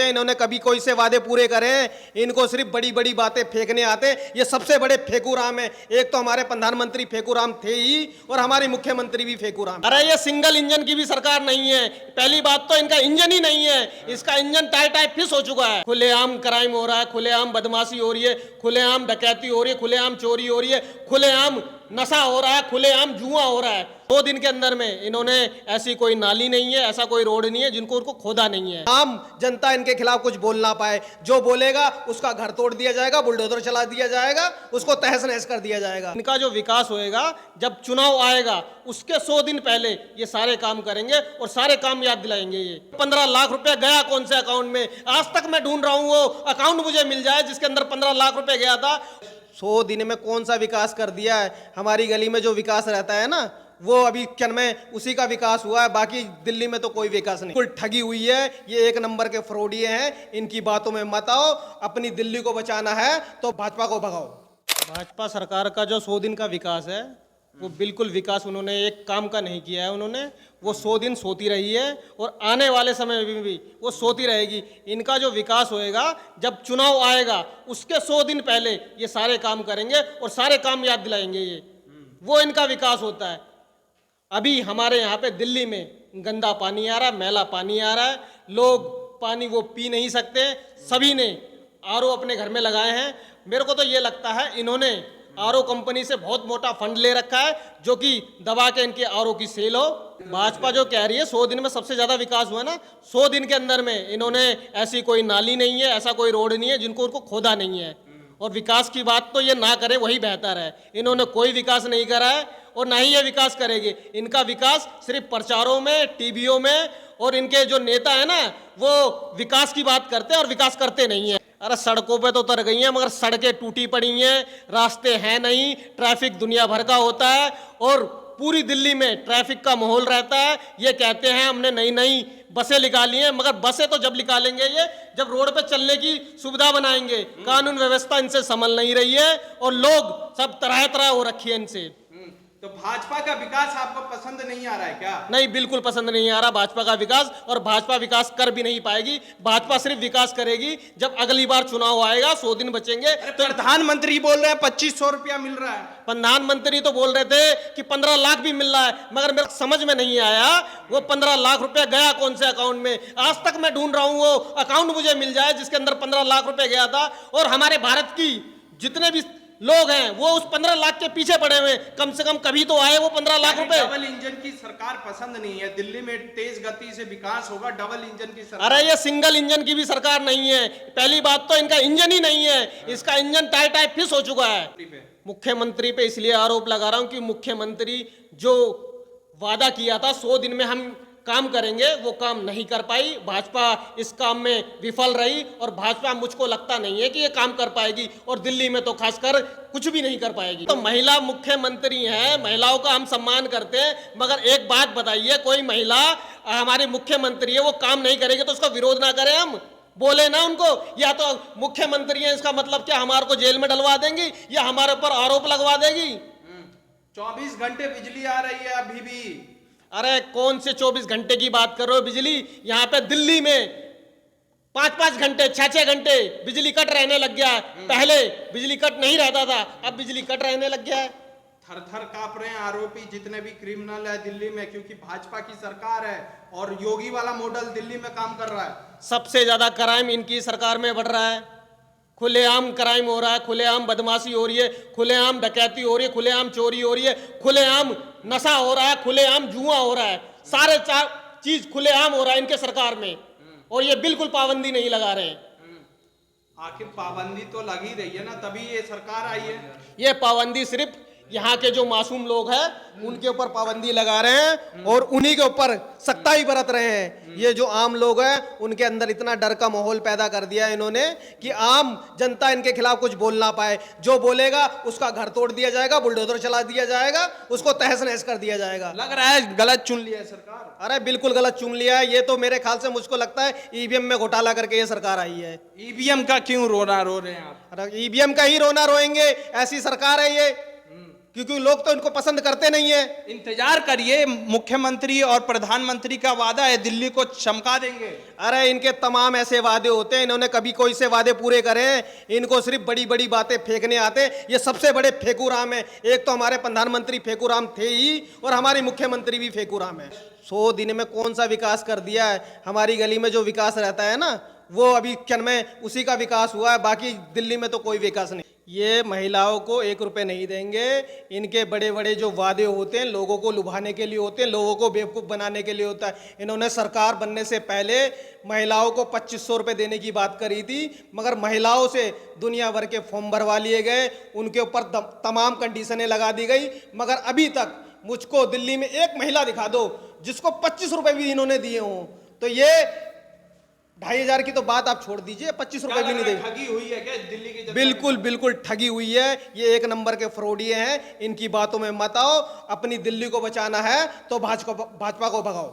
इन्होंने कभी कोई से वादे पूरे करे हैं? इनको सिर्फ बड़ी बड़ी बातें फेंकने आते हैं। ये सबसे बड़े फेंकूराम है। एक तो हमारे प्रधानमंत्री फेंकूराम थे ही और हमारे मुख्यमंत्री भी फेंकूराम। अरे ये सिंगल इंजन की भी सरकार नहीं है। पहली बात तो इनका इंजन ही नहीं है, इसका इंजन टाई फिस हो चुका है। खुलेआम क्राइम हो रहा है, खुलेआम बदमाशी हो रही है, खुलेआम डकैती हो रही है, खुलेआम चोरी हो रही है, खुलेआम नशा हो रहा है, खुलेआम जुआ हो रहा है। 2 दिन के अंदर में इन्होंने ऐसी कोई नाली नहीं है, ऐसा कोई रोड नहीं है जिनको उनको खोदा नहीं है। आम जनता इनके खिलाफ कुछ बोल ना पाए। जो बोलेगा उसका घर तोड़ दिया जाएगा, बुलडोजर चला दिया जाएगा, उसको तहस नहस कर दिया जाएगा। इनका जो विकास होएगा जब चुनाव आएगा उसके 100 दिन पहले ये सारे काम करेंगे और सारे काम याद दिलाएंगे। ये 15 लाख रुपए गया कौन से अकाउंट में? आज तक मैं ढूंढ रहा हूं वो अकाउंट मुझे मिल जाए जिसके अंदर 15 लाख रुपए गया था। 100 दिन में कौन सा विकास कर दिया है? हमारी गली में जो विकास रहता है ना, वो अभी क्या में उसी का विकास हुआ है। बाकी दिल्ली में तो कोई विकास नहीं। कुल ठगी हुई है। ये 1 नंबर के फ्रॉडिये हैं। इनकी बातों में मत आओ। अपनी दिल्ली को बचाना है तो भाजपा को भगाओ। भाजपा सरकार का जो 100 दिन का विकास है वो बिल्कुल विकास उन्होंने एक काम का नहीं किया है। उन्होंने वो 100 दिन सोती रही है और आने वाले समय में भी वो सोती रहेगी। इनका जो विकास होएगा जब चुनाव आएगा उसके 100 दिन पहले ये सारे काम करेंगे और सारे काम याद दिलाएंगे। ये वो इनका विकास होता है। अभी हमारे यहाँ पे दिल्ली में गंदा पानी आ रहा है, मैला पानी आ रहा है, लोग पानी वो पी नहीं सकते। सभी ने आरओ अपने घर में लगाए हैं। मेरे को तो ये लगता है इन्होंने आरओ कंपनी से बहुत मोटा फंड ले रखा है जो कि दबा के इनके आरओ की सेल हो। भाजपा जो कह रही है 100 दिन में सबसे ज्यादा विकास हुआ ना, 100 दिन के अंदर में इन्होंने ऐसी कोई नाली नहीं है, ऐसा कोई रोड नहीं है जिनको उनको खोदा नहीं है। और विकास की बात तो ये ना करे वही बेहतर है। इन्होंने कोई विकास नहीं करा है और ना ही ये विकास करेंगे। इनका विकास सिर्फ प्रचारों में, टीवीओं में, और इनके जो नेता है ना वो विकास की बात करते हैं और विकास करते नहीं है। अरे सड़कों पे तो उतर गई हैं मगर सड़कें टूटी पड़ी हैं, रास्ते हैं नहीं, ट्रैफिक दुनिया भर का होता है और पूरी दिल्ली में ट्रैफिक का माहौल रहता है। ये कहते हैं हमने नई नई बसें निकाली हैं, मगर बसें तो जब निकालेंगे ये जब रोड पे चलने की सुविधा बनाएंगे। कानून व्यवस्था इनसे संभल नहीं रही है और लोग सब तरह तरह हो रखी है इनसे। तो भाजपा का विकास आपको पसंद नहीं आ रहा है क्या? नहीं, बिल्कुल पसंद नहीं आ रहा भाजपा का विकास। और भाजपा विकास कर भी नहीं पाएगी। भाजपा सिर्फ विकास करेगी जब अगली बार चुनाव आएगा, 100 दिन बचेंगे। तो प्रधानमंत्री बोल रहे हैं 2500 रुपया मिल रहा है। प्रधानमंत्री तो बोल रहे थे कि 15 लाख भी मिल रहा है, मगर मेरे समझ में नहीं आया वो 15 लाख रुपया गया कौन से अकाउंट में? आज तक मैं ढूंढ रहा हूं वो अकाउंट मुझे मिल जाए जिसके अंदर 15 लाख रुपए गया था। और हमारे भारत की जितने भी लोग हैं वो उस 15 लाख के पीछे पड़े हुए। कम से कम कभी तो आए वो 15 लाख रुपए। डबल इंजन की सरकार पसंद नहीं है। दिल्ली में तेज गति से विकास होगा, डबल इंजन की सरकार। अरे ये सिंगल इंजन की भी सरकार नहीं है। पहली बात तो इनका इंजन ही नहीं है, इसका इंजन टाई फिस हो चुका है। मुख्यमंत्री पे इसलिए आरोप लगा रहा हूं कि मुख्यमंत्री जो वादा किया था 100 दिन में हम काम करेंगे वो काम नहीं कर पाई। भाजपा इस काम में विफल रही और भाजपा मुझको लगता नहीं है कि ये काम कर पाएगी और दिल्ली में तो खासकर कुछ भी नहीं कर पाएगी। तो महिला मुख्यमंत्री हैं, महिलाओं का हम सम्मान करते हैं, मगर एक बात बताइए, कोई महिला हमारी मुख्यमंत्री है वो काम नहीं करेगी तो उसका विरोध ना करें हम? बोले ना उनको, या तो मुख्यमंत्री है इसका मतलब क्या हमारे को जेल में डलवा देंगी या हमारे ऊपर आरोप लगवा देगी? 24 घंटे बिजली आ रही है अभी भी। अरे कौन से 24 घंटे की बात कर रहे हो? बिजली यहाँ पे दिल्ली में 5-5 घंटे, 6-6 घंटे बिजली कट रहने लग गया है। पहले बिजली कट नहीं रहता था, अब बिजली कट रहने लग गया है। थर थर कांप रहे हैं आरोपी जितने भी क्रिमिनल है दिल्ली में, क्योंकि भाजपा की सरकार है और योगी वाला मॉडल दिल्ली में काम कर रहा है। सबसे ज्यादा क्राइम इनकी सरकार में बढ़ रहा है। खुलेआम क्राइम हो रहा है, खुलेआम बदमाशी हो रही है, खुलेआम डकैती हो रही है, खुलेआम चोरी हो रही है, खुलेआम नशा हो रहा है, खुलेआम जुआ हो रहा है। सारे 4 चीज खुलेआम हो रहा है इनके सरकार में और ये बिल्कुल पाबंदी नहीं लगा रहे हैं। आखिर पाबंदी तो लग ही रही है ना, तभी ये सरकार आई है। ये पाबंदी सिर्फ यहाँ के जो मासूम लोग हैं उनके ऊपर पाबंदी लगा रहे हैं और उन्हीं के ऊपर सख्ताई बरत रहे हैं। ये जो आम लोग हैं उनके अंदर इतना डर का माहौल पैदा कर दिया है इन्होंने कि आम जनता इनके खिलाफ कुछ बोल ना पाए। जो बोलेगा उसका घर तोड़ दिया जाएगा, बुलडोजर चला दिया जाएगा, उसको तहस नहस कर दिया जाएगा। लग रहा है गलत चुन लिया है सरकार। अरे बिल्कुल गलत चुन लिया है। ये तो मेरे ख्याल से मुझको लगता है ईवीएम में घोटाला करके ये सरकार आई है। ईवीएम का क्यों रोना रो रहे हैं आप? अरे ईवीएम का ही रोना रोएंगे, ऐसी सरकार है ये। क्योंकि लोग तो इनको पसंद करते नहीं है। इंतजार करिए, मुख्यमंत्री और प्रधानमंत्री का वादा है, दिल्ली को चमका देंगे। अरे इनके तमाम ऐसे वादे होते हैं, इन्होंने कभी कोई से वादे पूरे करे? इनको सिर्फ बड़ी बड़ी बातें फेंकने आते। ये सबसे बड़े फेकूराम है। एक तो हमारे प्रधानमंत्री फेकूराम थे ही, और हमारी मुख्यमंत्री भी फेकूराम है। 100 दिन में कौन सा विकास कर दिया है? हमारी गली में जो विकास रहता है ना, वो अभी क्षण में उसी का विकास हुआ है, बाकी दिल्ली में तो कोई विकास नहीं। ये महिलाओं को 1 रुपए नहीं देंगे। इनके बड़े बड़े जो वादे होते हैं लोगों को लुभाने के लिए होते हैं, लोगों को बेवकूफ़ बनाने के लिए होता है। इन्होंने सरकार बनने से पहले महिलाओं को 2500 रुपये देने की बात करी थी, मगर महिलाओं से दुनिया भर के फॉर्म भरवा लिए गए, उनके ऊपर तमाम कंडीशनें लगा दी गई, मगर अभी तक मुझको दिल्ली में एक महिला दिखा दो जिसको 25 रुपये भी इन्होंने दिए हों। तो ये 2500 की तो बात आप छोड़ दीजिए, 25 रुपए भी नहीं देंगे। ठगी हुई है क्या दिल्ली की जनता? बिल्कुल बिल्कुल ठगी हुई है। ये 1 नंबर के फ्रॉडिये हैं। इनकी बातों में मत आओ। अपनी दिल्ली को बचाना है तो भाजपा को भगाओ।